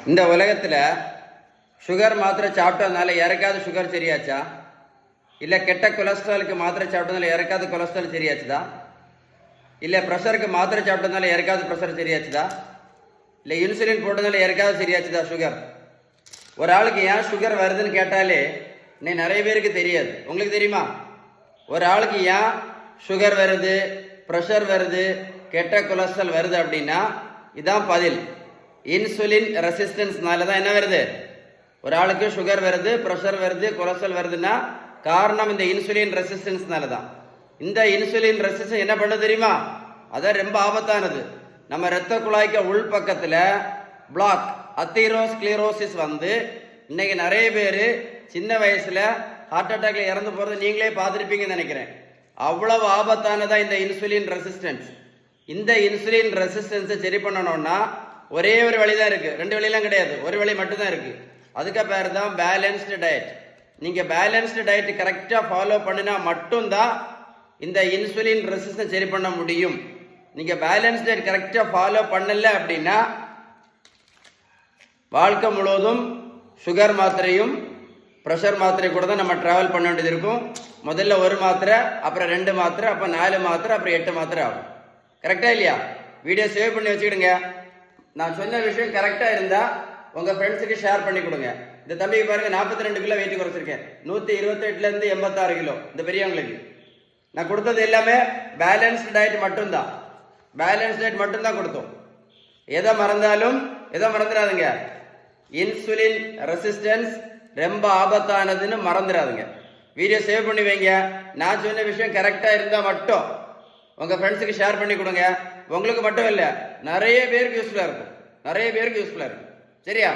இந்த உலகத்தில் சுகர் மாத்திரை சாப்பிட்டதுனால யாருக்காவது சுகர் சரியாச்சா? இல்லை கெட்ட கொலஸ்ட்ராலுக்கு மாத்திரை சாப்பிட்டதுனால யாருக்காவது கொலஸ்ட்ரால் சரியாச்சுதா? இல்லை ப்ரெஷருக்கு மாத்திரை சாப்பிட்டதுனால யாருக்காவது ப்ரெஷர் சரியாச்சுதா? இல்லை இன்சுலின் போட்டதுனால யாருக்காவது சரியாச்சுதா சுகர்? ஒரு ஆளுக்கு ஏன் சுகர் வருதுன்னு கேட்டாலே இன்னும் நிறைய பேருக்கு தெரியாது. உங்களுக்கு தெரியுமா? ஒரு ஆளுக்கு ஏன் சுகர் வருது, ப்ரெஷர் வருது, கெட்ட கொலஸ்ட்ரால் வருது அப்படின்னா இதான் பதில். இன்சுலின் ரெசிஸ்டன்ஸ்னால தான் என்ன வருது? ஒரு ஆளுக்கு சுகர் வருது, ப்ரெஷர் வருது, கொலஸ்ட்ரால் வருதுன்னா காரணம் இந்த இன்சுலின் ரெசிஸ்டன்ஸ்னால தான். இந்த இன்சுலின் ரெசிஸ்டன்ஸ் என்ன பண்ண தெரியுமா? அதான் ரொம்ப ஆபத்தானது. நம்ம இரத்த குழாய்க்கு உள் பக்கத்தில் பிளாக் அத்தீரோஸ்க்ளீரோசிஸ் வந்து இன்னைக்கு நிறைய பேர் சின்ன வயசுல ஹார்ட் அட்டாக்ல இறந்து போறது நீங்களே பார்த்துருப்பீங்கன்னு நினைக்கிறேன். அவ்வளவு ஆபத்தானதா இந்த இன்சுலின் ரெசிஸ்டன்ஸ். இந்த இன்சுலின் ரெசிஸ்டன்ஸை சரி பண்ணணும்னா ஒரே ஒரு வழி தான் இருக்கு, ரெண்டு வழியெல்லாம் கிடையாது, ஒரு வழி மட்டும்தான் இருக்கு. அதுக்கு பேர் தான் பேலன்ஸ்டு டயட். நீங்க பேலன்ஸ்டு டயட் கரெக்டா ஃபாலோ பண்ணினா மட்டும்தான் இந்த இன்சுலின் ரெசிஸ்டன்ஸ் சரி பண்ண முடியும். நீங்க பேலன்ஸ் டயட் கரெக்டா ஃபாலோ பண்ணல அப்படின்னா வாழ்க்கை முழுவதும் சுகர் மாத்திரையும் ப்ரெஷர் மாத்திரை கூட தான் நம்ம ட்ராவல் பண்ண வேண்டியது இருக்கும். முதல்ல ஒரு மாத்திரை, அப்புறம் 2 மாத்திரை, அப்புறம் 4 மாத்திரை, அப்புறம் 8 மாத்திரை ஆகும். கரெக்டா இல்லையா? வீடியோ சேவ் பண்ணி வச்சுக்கிடுங்க. நான் சொன்ன விஷயம் கரெக்டா இருந்தா உங்க ஃப்ரெண்ட்ஸுக்கு ஷேர் பண்ணி கொடுங்க. இந்த தம்பிக்கு பாருங்க 42 கிலோ வெயிட் குறைச்சிருக்கேன். 128 இருந்து 86 கிலோ. இந்த பெரியவங்களுக்கு நான் கொடுத்தது எல்லாமே பேலன்ஸ்டு டயட் மட்டும்தான். பேலன்ஸ் டயட் மட்டும்தான் கொடுத்தோம். எதை மறந்துடாதுங்க. இன்சுலின் ரெசிஸ்டன்ஸ் ரொம்ப ஆபத்தானதுன்னு மறந்துடாதுங்க. வீடியோ சேவ் பண்ணி வைங்க. நான் சொன்ன விஷயம் கரெக்டா இருந்தா மட்டும் உங்க ஃப்ரெண்ட்ஸுக்கு ஷேர் பண்ணி கொடுங்க. உங்களுக்கு மட்டும் இல்லை, நிறைய பேருக்கு யூஸ்ஃபுல்லா இருக்கும். சரியா?